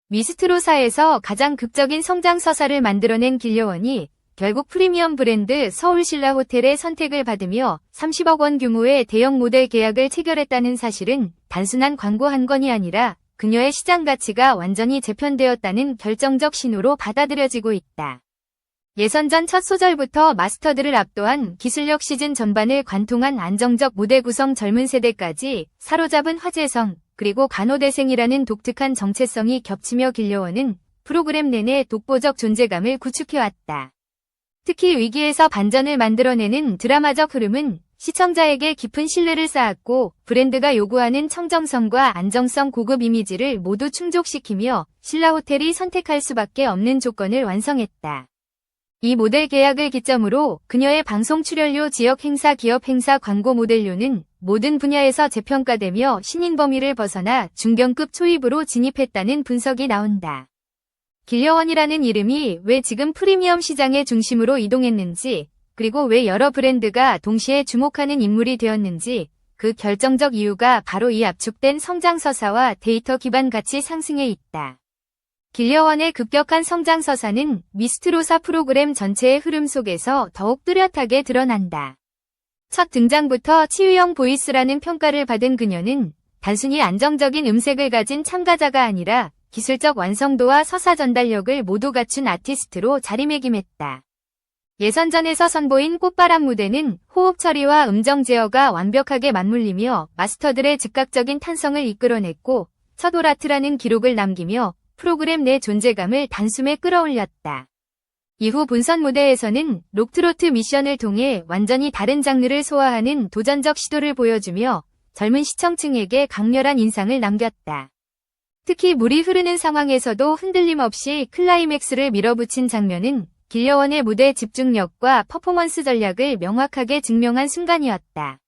미스트로사에서 가장 극적인 성장 서사를 만들어낸 길려원이 결국 프리미엄 브랜드 서울신라 호텔의 선택을 받으며 30억 원 규모의 대형 모델 계약을 체결했다는 사실은 단순한 광고 한 건이 아니라 그녀의 시장 가치가 완전히 재편되었다는 결정적 신호로 받아들여지고 있다. 예선전 첫 소절부터 마스터들을 압도한 기술력 시즌 전반을 관통한 안정적 무대 구성 젊은 세대까지 사로잡은 화제성 그리고 간호대생이라는 독특한 정체성이 겹치며 길려원은 프로그램 내내 독보적 존재감을 구축해왔다. 특히 위기에서 반전을 만들어내는 드라마적 흐름은 시청자에게 깊은 신뢰를 쌓았고 브랜드가 요구하는 청정성과 안정성 고급 이미지를 모두 충족시키며 신라호텔이 선택할 수밖에 없는 조건을 완성했다. 이 모델 계약을 기점으로 그녀의 방송 출연료, 지역 행사, 기업 행사, 광고 모델료는 모든 분야에서 재평가되며 신인 범위를 벗어나 중견급 초입으로 진입했다는 분석이 나온다. 길려원이라는 이름이 왜 지금 프리미엄 시장의 중심으로 이동했는지, 그리고 왜 여러 브랜드가 동시에 주목하는 인물이 되었는지, 그 결정적 이유가 바로 이 압축된 성장 서사와 데이터 기반 가치 상승에 있다. 길려원의 급격한 성장 서사는 미스트로사 프로그램 전체의 흐름 속에서 더욱 뚜렷하게 드러난다. 첫 등장부터 치유형 보이스라는 평가를 받은 그녀는 단순히 안정적인 음색을 가진 참가자가 아니라 기술적 완성도와 서사 전달력을 모두 갖춘 아티스트로 자리매김했다. 예선전에서 선보인 꽃바람 무대는 호흡 처리와 음정 제어가 완벽하게 맞물리며 마스터들의 즉각적인 탄성을 이끌어냈고 첫 오라트라는 기록을 남기며 프로그램 내 존재감을 단숨에 끌어올렸다. 이후 본선 무대에서는 록트로트 미션을 통해 완전히 다른 장르를 소화하는 도전적 시도를 보여주며 젊은 시청층에게 강렬한 인상을 남겼다. 특히 물이 흐르는 상황에서도 흔들림 없이 클라이맥스를 밀어붙인 장면은 길려원의 무대 집중력과 퍼포먼스 전략을 명확하게 증명한 순간이었다.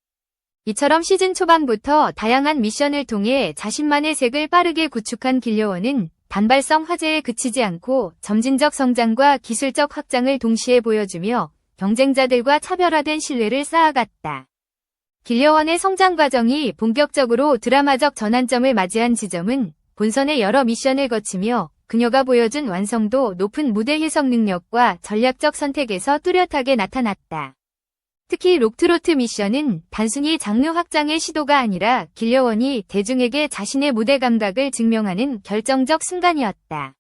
이처럼 시즌 초반부터 다양한 미션을 통해 자신만의 색을 빠르게 구축한 길려원은 단발성 화제에 그치지 않고 점진적 성장과 기술적 확장을 동시에 보여주며 경쟁자들과 차별화된 신뢰를 쌓아갔다. 길려원의 성장 과정이 본격적으로 드라마적 전환점을 맞이한 지점은 본선의 여러 미션을 거치며 그녀가 보여준 완성도 높은 무대 해석 능력과 전략적 선택에서 뚜렷하게 나타났다. 특히 록트로트 미션은 단순히 장르 확장의 시도가 아니라 길려원이 대중에게 자신의 무대 감각을 증명하는 결정적 순간이었다.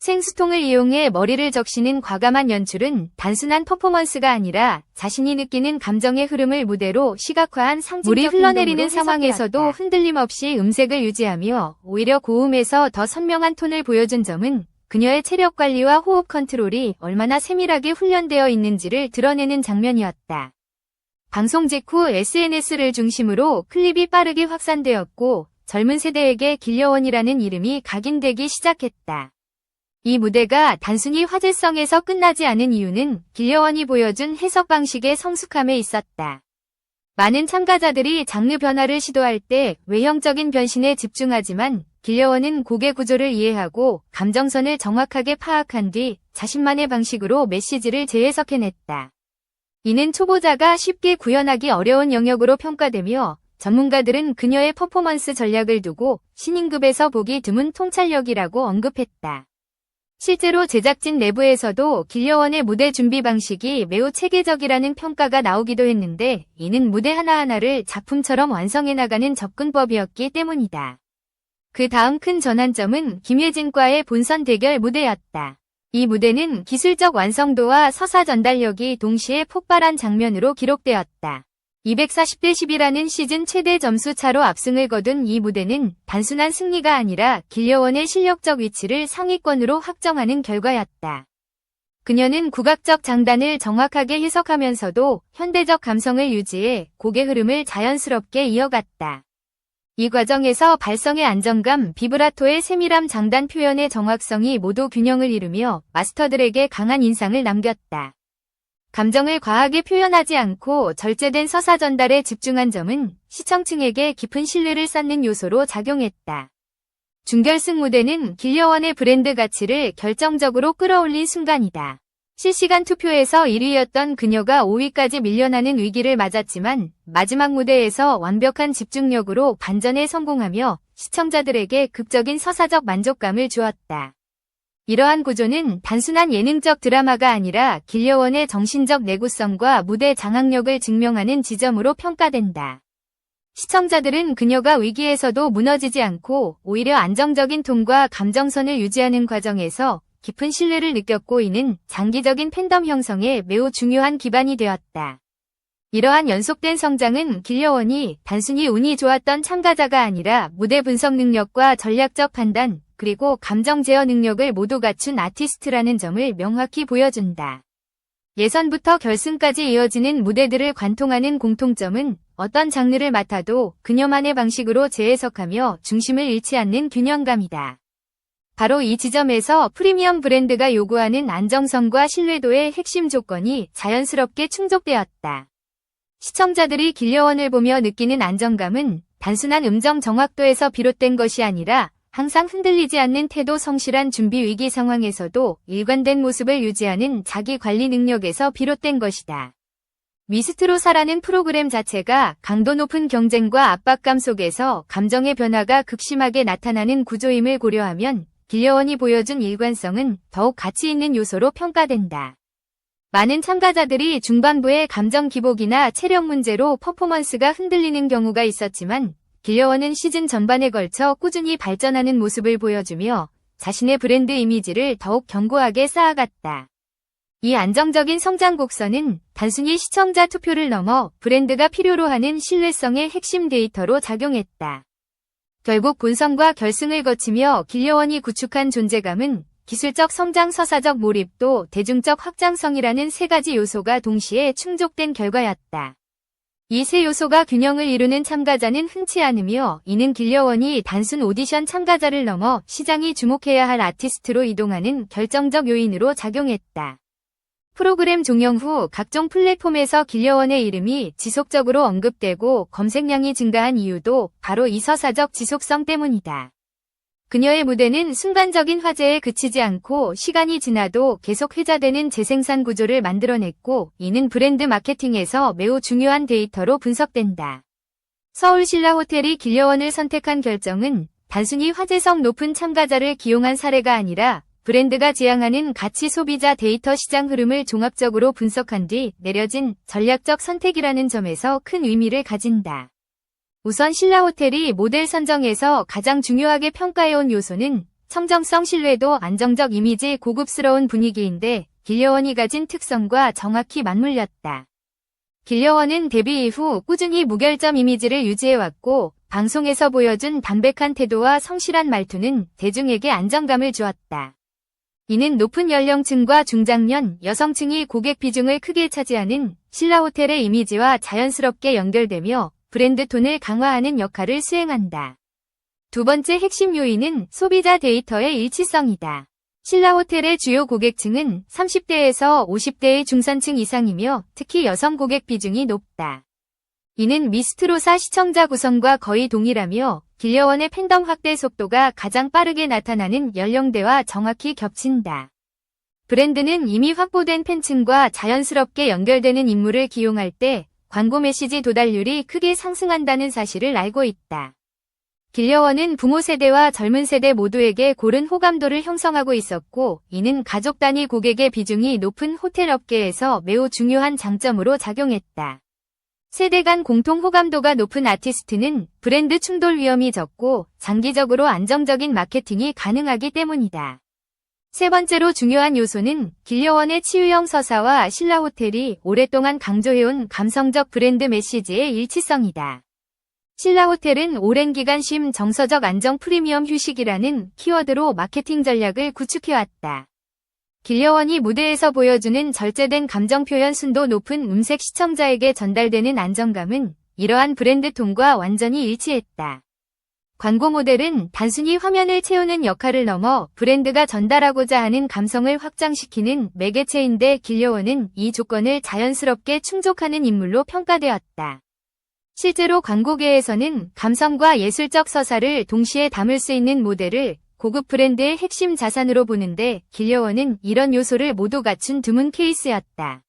생수통을 이용해 머리를 적시는 과감한 연출은 단순한 퍼포먼스가 아니라 자신이 느끼는 감정의 흐름을 무대로 시각화한 상징적 물이 흘러내리는 상황에서도 흔들림 없이 음색을 유지하며 오히려 고음에서 더 선명한 톤을 보여준 점은 그녀의 체력 관리와 호흡 컨트롤이 얼마나 세밀하게 훈련되어 있는지를 드러내는 장면이었다. 방송 직후 SNS를 중심으로 클립이 빠르게 확산되었고 젊은 세대에게 길려원이라는 이름이 각인되기 시작했다. 이 무대가 단순히 화제성에서 끝나지 않은 이유는 길려원이 보여준 해석 방식의 성숙함에 있었다. 많은 참가자들이 장르 변화를 시도할 때 외형적인 변신에 집중하지만 길려원은 곡의 구조를 이해하고 감정선을 정확하게 파악한 뒤 자신만의 방식으로 메시지를 재해석해냈다. 이는 초보자가 쉽게 구현하기 어려운 영역으로 평가되며 전문가들은 그녀의 퍼포먼스 전략을 두고 신인급에서 보기 드문 통찰력이라고 언급했다. 실제로 제작진 내부에서도 길려원의 무대 준비 방식이 매우 체계적이라는 평가가 나오기도 했는데 이는 무대 하나하나를 작품처럼 완성해 나가는 접근법이었기 때문이다. 그 다음 큰 전환점은 김예진과의 본선 대결 무대였다. 이 무대는 기술적 완성도와 서사 전달력이 동시에 폭발한 장면으로 기록되었다. 240대 10이라는 시즌 최대 점수 차로 압승을 거둔 이 무대는 단순한 승리가 아니라 길려원의 실력적 위치를 상위권으로 확정하는 결과였다. 그녀는 국악적 장단을 정확하게 해석하면서도 현대적 감성을 유지해 곡의 흐름을 자연스럽게 이어갔다. 이 과정에서 발성의 안정감, 비브라토의 세밀함, 장단 표현의 정확성이 모두 균형을 이루며 마스터들에게 강한 인상을 남겼다. 감정을 과하게 표현하지 않고 절제된 서사 전달에 집중한 점은 시청층에게 깊은 신뢰를 쌓는 요소로 작용했다. 준결승 무대는 길려원의 브랜드 가치를 결정적으로 끌어올린 순간이다. 실시간 투표에서 1위였던 그녀가 5위까지 밀려나는 위기를 맞았지만 마지막 무대에서 완벽한 집중력으로 반전에 성공하며 시청자들에게 극적인 서사적 만족감을 주었다. 이러한 구조는 단순한 예능적 드라마가 아니라 길려원의 정신적 내구성과 무대 장악력을 증명하는 지점으로 평가된다. 시청자들은 그녀가 위기에서도 무너지지 않고 오히려 안정적인 톤과 감정선을 유지하는 과정에서 깊은 신뢰를 느꼈고, 이는 장기적인 팬덤 형성에 매우 중요한 기반이 되었다. 이러한 연속된 성장은 길려원이 단순히 운이 좋았던 참가자가 아니라 무대 분석 능력과 전략적 판단, 그리고 감정 제어 능력을 모두 갖춘 아티스트라는 점을 명확히 보여준다. 예선부터 결승까지 이어지는 무대들을 관통하는 공통점은 어떤 장르를 맡아도 그녀만의 방식으로 재해석하며 중심을 잃지 않는 균형감이다. 바로 이 지점에서 프리미엄 브랜드가 요구하는 안정성과 신뢰도의 핵심 조건이 자연스럽게 충족되었다. 시청자들이 길려원을 보며 느끼는 안정감은 단순한 음정 정확도에서 비롯된 것이 아니라 항상 흔들리지 않는 태도, 성실한 준비, 위기 상황에서도 일관된 모습을 유지하는 자기 관리 능력에서 비롯된 것이다. 미스트로사라는 프로그램 자체가 강도 높은 경쟁과 압박감 속에서 감정의 변화가 극심하게 나타나는 구조임을 고려하면 길려원이 보여준 일관성은 더욱 가치 있는 요소로 평가된다. 많은 참가자들이 중반부의 감정 기복이나 체력 문제로 퍼포먼스가 흔들리는 경우가 있었지만, 길려원은 시즌 전반에 걸쳐 꾸준히 발전하는 모습을 보여주며 자신의 브랜드 이미지를 더욱 견고하게 쌓아갔다. 이 안정적인 성장 곡선은 단순히 시청자 투표를 넘어 브랜드가 필요로 하는 신뢰성의 핵심 데이터로 작용했다. 결국 본선과 결승을 거치며 길려원이 구축한 존재감은 기술적 성장, 서사적 몰입도, 대중적 확장성이라는 세 가지 요소가 동시에 충족된 결과였다. 이 세 요소가 균형을 이루는 참가자는 흔치 않으며, 이는 길려원이 단순 오디션 참가자를 넘어 시장이 주목해야 할 아티스트로 이동하는 결정적 요인으로 작용했다. 프로그램 종영 후 각종 플랫폼에서 길려원의 이름이 지속적으로 언급되고 검색량이 증가한 이유도 바로 이 서사적 지속성 때문이다. 그녀의 무대는 순간적인 화제에 그치지 않고 시간이 지나도 계속 회자되는 재생산 구조를 만들어냈고, 이는 브랜드 마케팅에서 매우 중요한 데이터로 분석된다. 서울신라호텔이 길려원을 선택한 결정은 단순히 화제성 높은 참가자를 기용한 사례가 아니라 브랜드가 지향하는 가치, 소비자 데이터, 시장 흐름을 종합적으로 분석한 뒤 내려진 전략적 선택이라는 점에서 큰 의미를 가진다. 우선 신라호텔이 모델 선정에서 가장 중요하게 평가해온 요소는 청정성, 신뢰도, 안정적 이미지, 고급스러운 분위기인데, 길려원이 가진 특성과 정확히 맞물렸다. 길려원은 데뷔 이후 꾸준히 무결점 이미지를 유지해왔고, 방송에서 보여준 담백한 태도와 성실한 말투는 대중에게 안정감을 주었다. 이는 높은 연령층과 중장년, 여성층이 고객 비중을 크게 차지하는 신라호텔의 이미지와 자연스럽게 연결되며 브랜드 톤을 강화하는 역할을 수행한다. 두 번째 핵심 요인은 소비자 데이터의 일치성이다. 신라호텔의 주요 고객층은 30대에서 50대의 중산층 이상이며 특히 여성 고객 비중이 높다. 이는 미스트로사 시청자 구성과 거의 동일하며 길려원의 팬덤 확대 속도가 가장 빠르게 나타나는 연령대와 정확히 겹친다. 브랜드는 이미 확보된 팬층과 자연스럽게 연결되는 인물을 기용할 때 광고 메시지 도달률이 크게 상승한다는 사실을 알고 있다. 길려원은 부모 세대와 젊은 세대 모두에게 고른 호감도를 형성하고 있었고, 이는 가족 단위 고객의 비중이 높은 호텔 업계에서 매우 중요한 장점으로 작용했다. 세대 간 공통 호감도가 높은 아티스트는 브랜드 충돌 위험이 적고 장기적으로 안정적인 마케팅이 가능하기 때문이다. 세 번째로 중요한 요소는 길려원의 치유형 서사와 신라호텔이 오랫동안 강조해온 감성적 브랜드 메시지의 일치성이다. 신라호텔은 오랜 기간 쉼, 정서적 안정, 프리미엄 휴식이라는 키워드로 마케팅 전략을 구축해왔다. 길려원이 무대에서 보여주는 절제된 감정 표현, 순도 높은 음색, 시청자에게 전달되는 안정감은 이러한 브랜드 톤과 완전히 일치했다. 광고 모델은 단순히 화면을 채우는 역할을 넘어 브랜드가 전달하고자 하는 감성을 확장시키는 매개체인데, 길려원은 이 조건을 자연스럽게 충족하는 인물로 평가되었다. 실제로 광고계에서는 감성과 예술적 서사를 동시에 담을 수 있는 모델을 고급 브랜드의 핵심 자산으로 보는데 길려원은 이런 요소를 모두 갖춘 드문 케이스였다.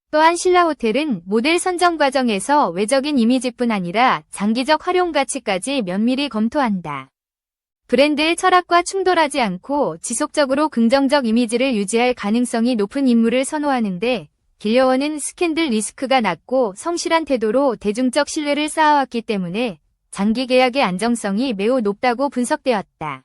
또한 신라호텔은 모델 선정 과정에서 외적인 이미지뿐 아니라 장기적 활용 가치까지 면밀히 검토한다. 브랜드의 철학과 충돌하지 않고 지속적으로 긍정적 이미지를 유지할 가능성이 높은 인물을 선호하는데 길려원은 스캔들 리스크가 낮고 성실한 태도로 대중적 신뢰를 쌓아왔기 때문에 장기 계약의 안정성이 매우 높다고 분석되었다.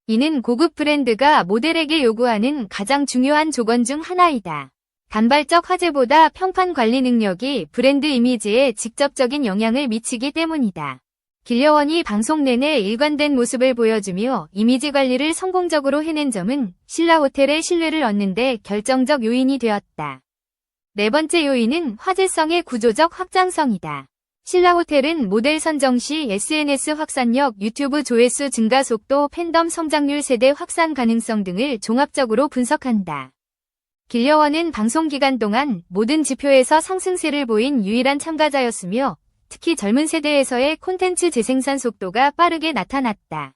이는 고급 브랜드가 모델에게 요구하는 가장 중요한 조건 중 하나이다. 단발적 화제보다 평판 관리 능력이 브랜드 이미지에 직접적인 영향을 미치기 때문이다. 길려원이 방송 내내 일관된 모습을 보여주며 이미지 관리를 성공적으로 해낸 점은 신라호텔의 신뢰를 얻는 데 결정적 요인이 되었다. 네 번째 요인은 화제성의 구조적 확장성이다. 신라호텔은 모델 선정 시 SNS 확산력, 유튜브 조회수 증가 속도, 팬덤 성장률, 세대 확산 가능성 등을 종합적으로 분석한다. 길려원은 방송 기간 동안 모든 지표에서 상승세를 보인 유일한 참가자였으며 특히 젊은 세대에서의 콘텐츠 재생산 속도가 빠르게 나타났다.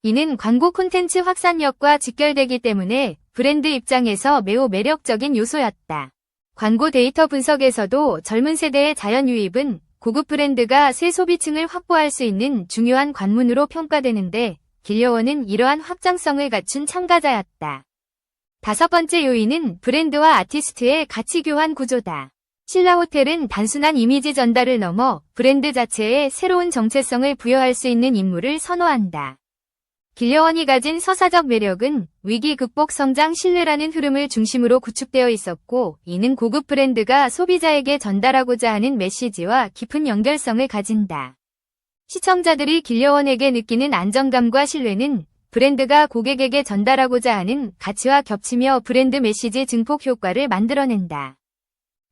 이는 광고 콘텐츠 확산력과 직결되기 때문에 브랜드 입장에서 매우 매력적인 요소였다. 광고 데이터 분석에서도 젊은 세대의 자연 유입은 고급 브랜드가 새 소비층을 확보할 수 있는 중요한 관문으로 평가되는데 길려원은 이러한 확장성을 갖춘 참가자였다. 다섯 번째 요인은 브랜드와 아티스트의 가치 교환 구조다. 신라호텔은 단순한 이미지 전달을 넘어 브랜드 자체에 새로운 정체성을 부여할 수 있는 인물을 선호한다. 길려원이 가진 서사적 매력은 위기 극복 성장 신뢰라는 흐름을 중심으로 구축되어 있었고 이는 고급 브랜드가 소비자에게 전달하고자 하는 메시지와 깊은 연결성을 가진다. 시청자들이 길려원에게 느끼는 안정감과 신뢰는 브랜드가 고객에게 전달하고자 하는 가치와 겹치며 브랜드 메시지 증폭 효과를 만들어낸다.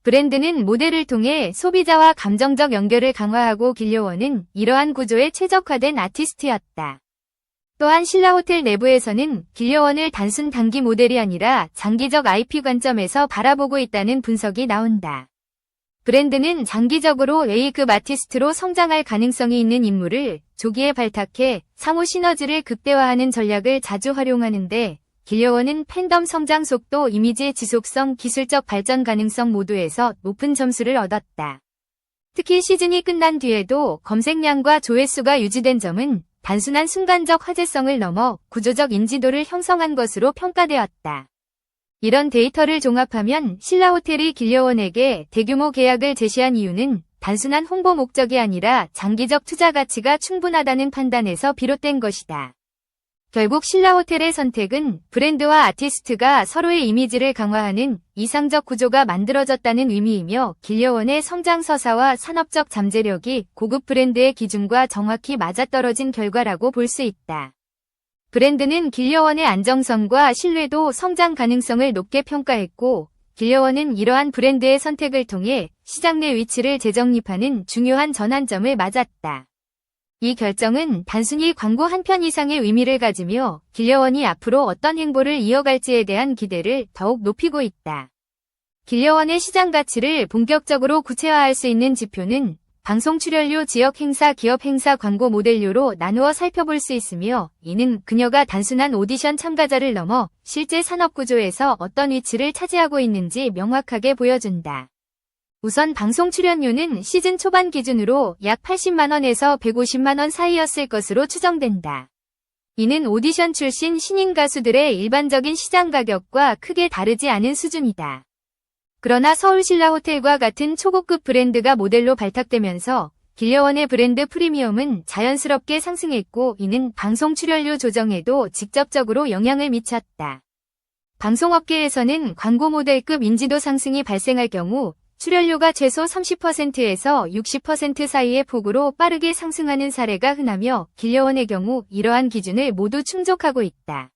브랜드는 모델을 통해 소비자와 감정적 연결을 강화하고 길려원은 이러한 구조에 최적화된 아티스트였다. 또한 신라호텔 내부에서는 길려원을 단순 단기 모델이 아니라 장기적 IP 관점에서 바라보고 있다는 분석이 나온다. 브랜드는 장기적으로 A급 아티스트로 성장할 가능성이 있는 인물을 조기에 발탁해 상호 시너지를 극대화하는 전략을 자주 활용하는데 길려원은 팬덤 성장 속도, 이미지 지속성, 기술적 발전 가능성 모두에서 높은 점수를 얻었다. 특히 시즌이 끝난 뒤에도 검색량과 조회수가 유지된 점은 단순한 순간적 화제성을 넘어 구조적 인지도를 형성한 것으로 평가되었다. 이런 데이터를 종합하면 신라호텔이 길려원에게 대규모 계약을 제시한 이유는 단순한 홍보 목적이 아니라 장기적 투자 가치가 충분하다는 판단에서 비롯된 것이다. 결국 신라호텔의 선택은 브랜드와 아티스트가 서로의 이미지를 강화하는 이상적 구조가 만들어졌다는 의미이며 길려원의 성장 서사와 산업적 잠재력이 고급 브랜드의 기준과 정확히 맞아떨어진 결과라고 볼 수 있다. 브랜드는 길려원의 안정성과 신뢰도, 성장 가능성을 높게 평가했고 길려원은 이러한 브랜드의 선택을 통해 시장 내 위치를 재정립하는 중요한 전환점을 맞았다. 이 결정은 단순히 광고 한 편 이상의 의미를 가지며 길려원이 앞으로 어떤 행보를 이어갈지에 대한 기대를 더욱 높이고 있다. 길려원의 시장 가치를 본격적으로 구체화할 수 있는 지표는 방송 출연료, 지역 행사, 기업 행사, 광고 모델료로 나누어 살펴볼 수 있으며 이는 그녀가 단순한 오디션 참가자를 넘어 실제 산업 구조에서 어떤 위치를 차지하고 있는지 명확하게 보여준다. 우선 방송 출연료는 시즌 초반 기준으로 약 80만원에서 150만원 사이였을 것으로 추정된다. 이는 오디션 출신 신인 가수들의 일반적인 시장 가격과 크게 다르지 않은 수준이다. 그러나 서울신라호텔과 같은 초고급 브랜드가 모델로 발탁되면서 길려원의 브랜드 프리미엄은 자연스럽게 상승했고 이는 방송 출연료 조정에도 직접적으로 영향을 미쳤다. 방송업계에서는 광고 모델급 인지도 상승이 발생할 경우 출연료가 최소 30%에서 60% 사이의 폭으로 빠르게 상승하는 사례가 흔하며 길려원의 경우 이러한 기준을 모두 충족하고 있다.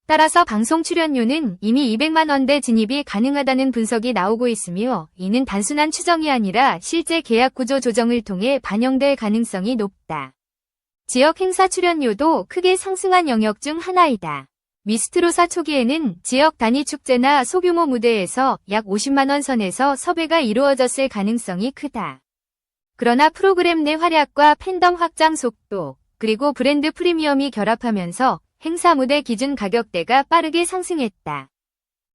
따라서 방송 출연료는 이미 200만 원대 진입이 가능하다는 분석이 나오고 있으며 이는 단순한 추정이 아니라 실제 계약 구조 조정을 통해 반영될 가능성이 높다. 지역 행사 출연료도 크게 상승한 영역 중 하나이다. 미스트로사 초기에는 지역 단위 축제나 소규모 무대에서 약 50만 원 선에서 섭외가 이루어졌을 가능성이 크다. 그러나 프로그램 내 활약과 팬덤 확장 속도, 그리고 브랜드 프리미엄이 결합하면서 행사 무대 기준 가격대가 빠르게 상승했다.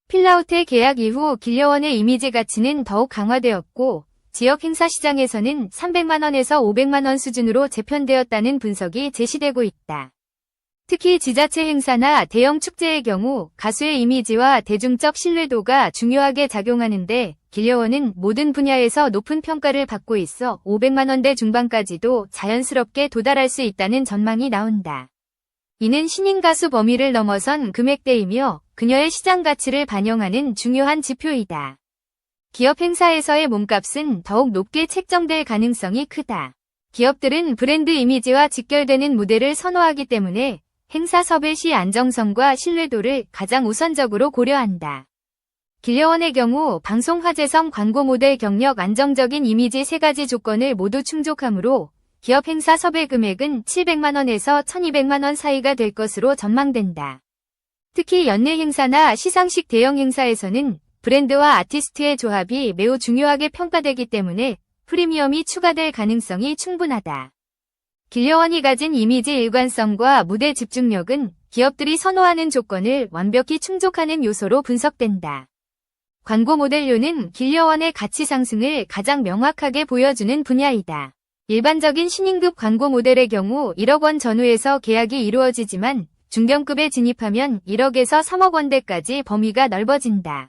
필라호텔 계약 이후 길려원의 이미지 가치는 더욱 강화되었고 지역 행사 시장에서는 300만원에서 500만원 수준으로 재편되었다는 분석이 제시되고 있다. 특히 지자체 행사나 대형 축제의 경우 가수의 이미지와 대중적 신뢰도가 중요하게 작용하는데 길려원은 모든 분야에서 높은 평가를 받고 있어 500만원대 중반까지도 자연스럽게 도달할 수 있다는 전망이 나온다. 이는 신인 가수 범위를 넘어선 금액대이며 그녀의 시장 가치를 반영하는 중요한 지표이다. 기업 행사에서의 몸값은 더욱 높게 책정될 가능성이 크다. 기업들은 브랜드 이미지와 직결되는 무대를 선호하기 때문에 행사 섭외 시 안정성과 신뢰도를 가장 우선적으로 고려한다. 길려원의 경우 방송 화제성 광고 모델 경력 안정적인 이미지 3가지 조건을 모두 충족하므로 기업 행사 섭외 금액은 700만원에서 1200만원 사이가 될 것으로 전망된다. 특히 연례 행사나 시상식 대형 행사에서는 브랜드와 아티스트의 조합이 매우 중요하게 평가되기 때문에 프리미엄이 추가될 가능성이 충분하다. 길려원이 가진 이미지 일관성과 무대 집중력은 기업들이 선호하는 조건을 완벽히 충족하는 요소로 분석된다. 광고 모델료는 길려원의 가치 상승을 가장 명확하게 보여주는 분야이다. 일반적인 신인급 광고 모델의 경우 1억 원 전후에서 계약이 이루어지지만 중견급에 진입하면 1억에서 3억 원대까지 범위가 넓어진다.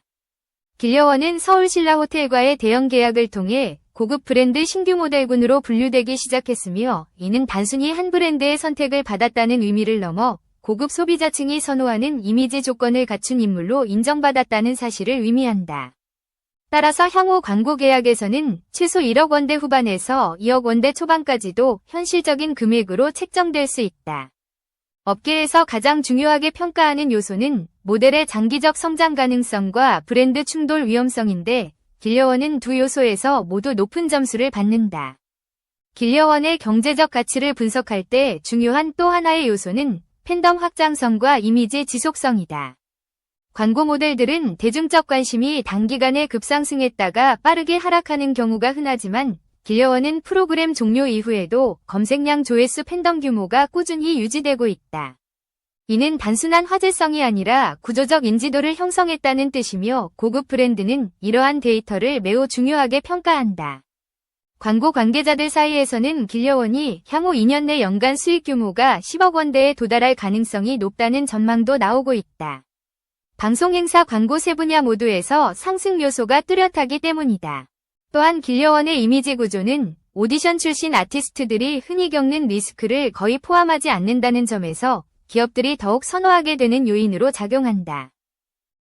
길려원은 서울신라호텔과의 대형 계약을 통해 고급 브랜드 신규 모델군으로 분류되기 시작했으며 이는 단순히 한 브랜드의 선택을 받았다는 의미를 넘어 고급 소비자층이 선호하는 이미지 조건을 갖춘 인물로 인정받았다는 사실을 의미한다. 따라서 향후 광고 계약에서는 최소 1억 원대 후반에서 2억 원대 초반까지도 현실적인 금액으로 책정될 수 있다. 업계에서 가장 중요하게 평가하는 요소는 모델의 장기적 성장 가능성과 브랜드 충돌 위험성인데 길려원은 두 요소에서 모두 높은 점수를 받는다. 길려원의 경제적 가치를 분석할 때 중요한 또 하나의 요소는 팬덤 확장성과 이미지 지속성이다. 광고 모델들은 대중적 관심이 단기간에 급상승했다가 빠르게 하락하는 경우가 흔하지만 길려원은 프로그램 종료 이후에도 검색량 조회수 팬덤 규모가 꾸준히 유지되고 있다. 이는 단순한 화제성이 아니라 구조적 인지도를 형성했다는 뜻이며 고급 브랜드는 이러한 데이터를 매우 중요하게 평가한다. 광고 관계자들 사이에서는 길려원이 향후 2년 내 연간 수익 규모가 10억 원대에 도달할 가능성이 높다는 전망도 나오고 있다. 방송 행사 광고 세 분야 모두에서 상승 요소가 뚜렷하기 때문이다. 또한 길려원의 이미지 구조는 오디션 출신 아티스트들이 흔히 겪는 리스크를 거의 포함하지 않는다는 점에서 기업들이 더욱 선호하게 되는 요인으로 작용한다.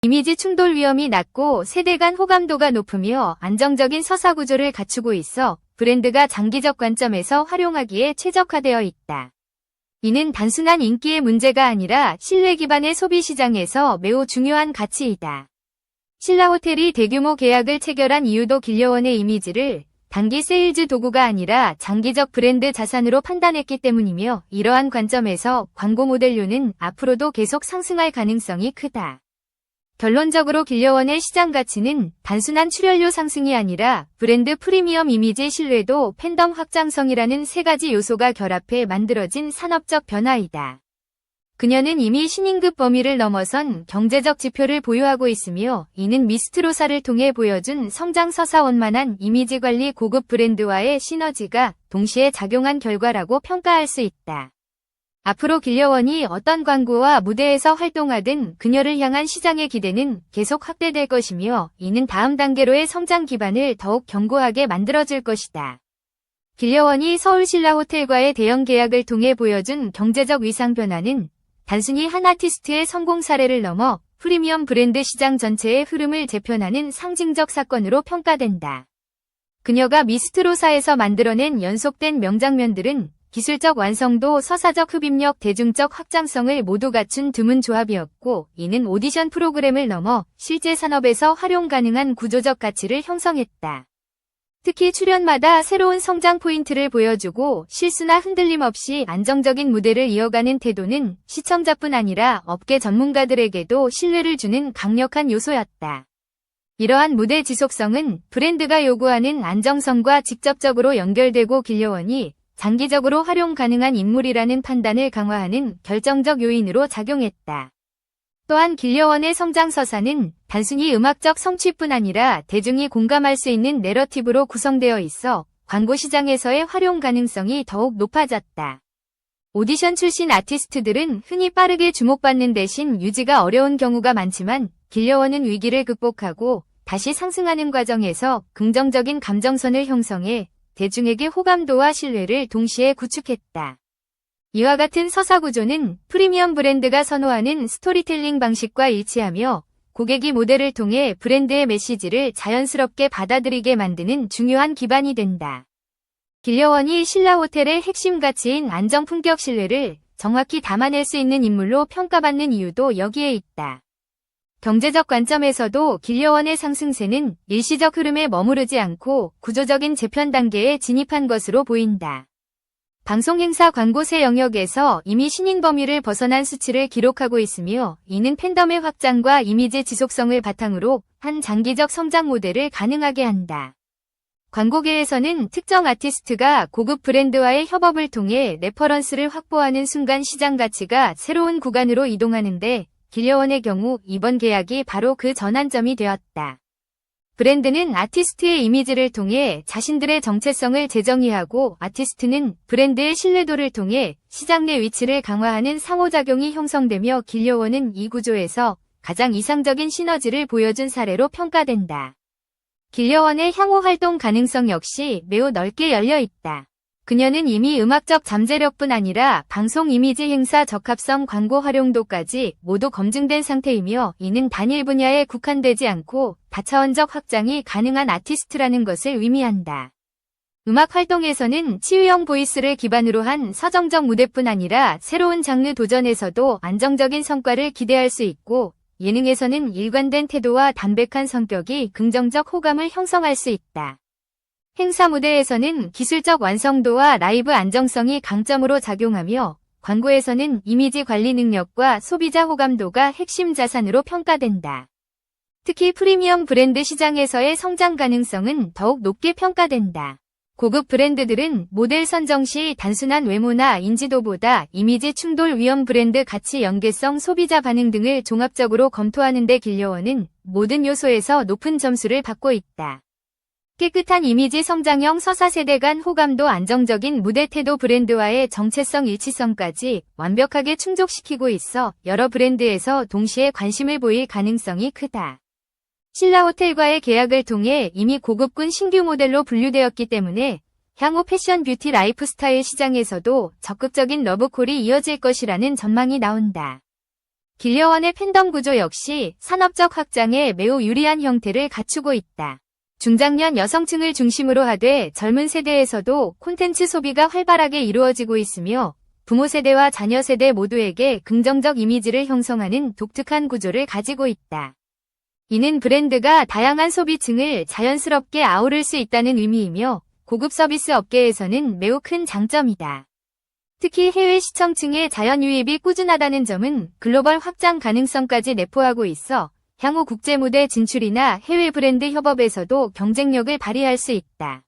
이미지 충돌 위험이 낮고 세대 간 호감도가 높으며 안정적인 서사 구조를 갖추고 있어 브랜드가 장기적 관점에서 활용하기에 최적화되어 있다. 이는 단순한 인기의 문제가 아니라 신뢰 기반의 소비 시장에서 매우 중요한 가치이다. 신라호텔이 대규모 계약을 체결한 이유도 길려원의 이미지를 단기 세일즈 도구가 아니라 장기적 브랜드 자산으로 판단했기 때문이며 이러한 관점에서 광고 모델료는 앞으로도 계속 상승할 가능성이 크다. 결론적으로 길려원의 시장 가치는 단순한 출연료 상승이 아니라 브랜드 프리미엄 이미지 신뢰도 팬덤 확장성이라는 세 가지 요소가 결합해 만들어진 산업적 변화이다. 그녀는 이미 신인급 범위를 넘어선 경제적 지표를 보유하고 있으며 이는 미스트로사를 통해 보여준 성장 서사원만한 이미지 관리 고급 브랜드와의 시너지가 동시에 작용한 결과라고 평가할 수 있다. 앞으로 길려원이 어떤 광고와 무대에서 활동하든 그녀를 향한 시장의 기대는 계속 확대될 것이며 이는 다음 단계로의 성장 기반을 더욱 견고하게 만들어줄 것이다. 길려원이 서울신라호텔과의 대형 계약을 통해 보여준 경제적 위상 변화는 단순히 한 아티스트의 성공 사례를 넘어 프리미엄 브랜드 시장 전체의 흐름을 재편하는 상징적 사건으로 평가된다. 그녀가 미스트로사에서 만들어낸 연속된 명장면들은 기술적 완성도, 서사적 흡입력, 대중적 확장성을 모두 갖춘 드문 조합이었고 이는 오디션 프로그램을 넘어 실제 산업에서 활용 가능한 구조적 가치를 형성했다. 특히 출연마다 새로운 성장 포인트를 보여주고 실수나 흔들림 없이 안정적인 무대를 이어가는 태도는 시청자뿐 아니라 업계 전문가들에게도 신뢰를 주는 강력한 요소였다. 이러한 무대 지속성은 브랜드가 요구하는 안정성과 직접적으로 연결되고 길려원이 장기적으로 활용 가능한 인물이라는 판단을 강화하는 결정적 요인으로 작용했다. 또한 길려원의 성장 서사는 단순히 음악적 성취뿐 아니라 대중이 공감할 수 있는 내러티브로 구성되어 있어 광고 시장에서의 활용 가능성이 더욱 높아졌다. 오디션 출신 아티스트들은 흔히 빠르게 주목받는 대신 유지가 어려운 경우가 많지만 길려원은 위기를 극복하고 다시 상승하는 과정에서 긍정적인 감정선을 형성해 대중에게 호감도와 신뢰를 동시에 구축했다. 이와 같은 서사 구조는 프리미엄 브랜드가 선호하는 스토리텔링 방식과 일치하며 고객이 모델을 통해 브랜드의 메시지를 자연스럽게 받아들이게 만드는 중요한 기반이 된다. 길려원이 신라 호텔의 핵심 가치인 안정 품격 신뢰를 정확히 담아낼 수 있는 인물로 평가받는 이유도 여기에 있다. 경제적 관점에서도 길려원의 상승세는 일시적 흐름에 머무르지 않고 구조적인 재편 단계에 진입한 것으로 보인다. 방송 행사 광고세 영역에서 이미 신인 범위를 벗어난 수치를 기록하고 있으며 이는 팬덤의 확장과 이미지 지속성을 바탕으로 한 장기적 성장 모델을 가능하게 한다. 광고계에서는 특정 아티스트가 고급 브랜드와의 협업을 통해 레퍼런스를 확보하는 순간 시장 가치가 새로운 구간으로 이동하는데 길려원의 경우 이번 계약이 바로 그 전환점이 되었다. 브랜드는 아티스트의 이미지를 통해 자신들의 정체성을 재정의하고 아티스트는 브랜드의 신뢰도를 통해 시장 내 위치를 강화하는 상호작용이 형성되며 길려원은 이 구조에서 가장 이상적인 시너지를 보여준 사례로 평가된다. 길려원의 향후 활동 가능성 역시 매우 넓게 열려 있다. 그녀는 이미 음악적 잠재력뿐 아니라 방송 이미지 행사 적합성 광고 활용도까지 모두 검증된 상태이며 이는 단일 분야에 국한되지 않고 다차원적 확장이 가능한 아티스트라는 것을 의미한다. 음악 활동에서는 치유형 보이스를 기반으로 한 서정적 무대뿐 아니라 새로운 장르 도전에서도 안정적인 성과를 기대할 수 있고 예능에서는 일관된 태도와 담백한 성격이 긍정적 호감을 형성할 수 있다. 행사 무대에서는 기술적 완성도와 라이브 안정성이 강점으로 작용하며 광고에서는 이미지 관리 능력과 소비자 호감도가 핵심 자산으로 평가된다. 특히 프리미엄 브랜드 시장에서의 성장 가능성은 더욱 높게 평가된다. 고급 브랜드들은 모델 선정 시 단순한 외모나 인지도보다 이미지 충돌 위험 브랜드 가치 연계성 소비자 반응 등을 종합적으로 검토하는 데 길려원은 모든 요소에서 높은 점수를 받고 있다. 깨끗한 이미지 성장형 서사 세대 간 호감도 안정적인 무대 태도 브랜드와의 정체성 일치성까지 완벽하게 충족시키고 있어 여러 브랜드에서 동시에 관심을 보일 가능성이 크다. 신라 호텔과의 계약을 통해 이미 고급군 신규 모델로 분류되었기 때문에 향후 패션 뷰티 라이프스타일 시장에서도 적극적인 러브콜이 이어질 것이라는 전망이 나온다. 길려원의 팬덤 구조 역시 산업적 확장에 매우 유리한 형태를 갖추고 있다. 중장년 여성층을 중심으로 하되 젊은 세대에서도 콘텐츠 소비가 활발하게 이루어지고 있으며 부모 세대와 자녀 세대 모두에게 긍정적 이미지를 형성하는 독특한 구조를 가지고 있다. 이는 브랜드가 다양한 소비층을 자연스럽게 아우를 수 있다는 의미이며 고급 서비스 업계에서는 매우 큰 장점이다. 특히 해외 시청층의 자연 유입이 꾸준하다는 점은 글로벌 확장 가능성까지 내포하고 있어 향후 국제 무대 진출이나 해외 브랜드 협업에서도 경쟁력을 발휘할 수 있다.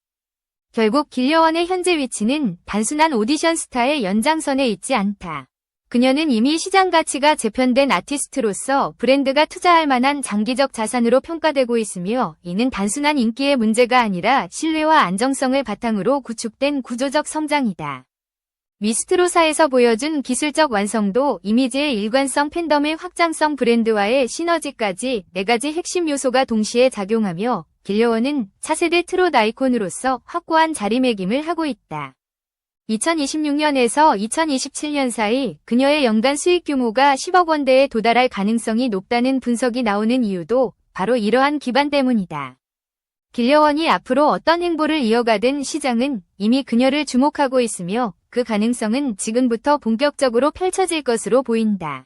결국 길려원의 현재 위치는 단순한 오디션 스타의 연장선에 있지 않다. 그녀는 이미 시장 가치가 재편된 아티스트로서 브랜드가 투자할 만한 장기적 자산으로 평가되고 있으며 이는 단순한 인기의 문제가 아니라 신뢰와 안정성을 바탕으로 구축된 구조적 성장이다. 미스트로사에서 보여준 기술적 완성도, 이미지의 일관성, 팬덤의 확장성, 브랜드와의 시너지까지 4가지 핵심 요소가 동시에 작용하며 길려원은 차세대 트롯 아이콘으로서 확고한 자리매김을 하고 있다. 2026년에서 2027년 사이 그녀의 연간 수익 규모가 10억 원대에 도달할 가능성이 높다는 분석이 나오는 이유도 바로 이러한 기반 때문이다. 길려원이 앞으로 어떤 행보를 이어가든 시장은 이미 그녀를 주목하고 있으며 그 가능성은 지금부터 본격적으로 펼쳐질 것으로 보인다.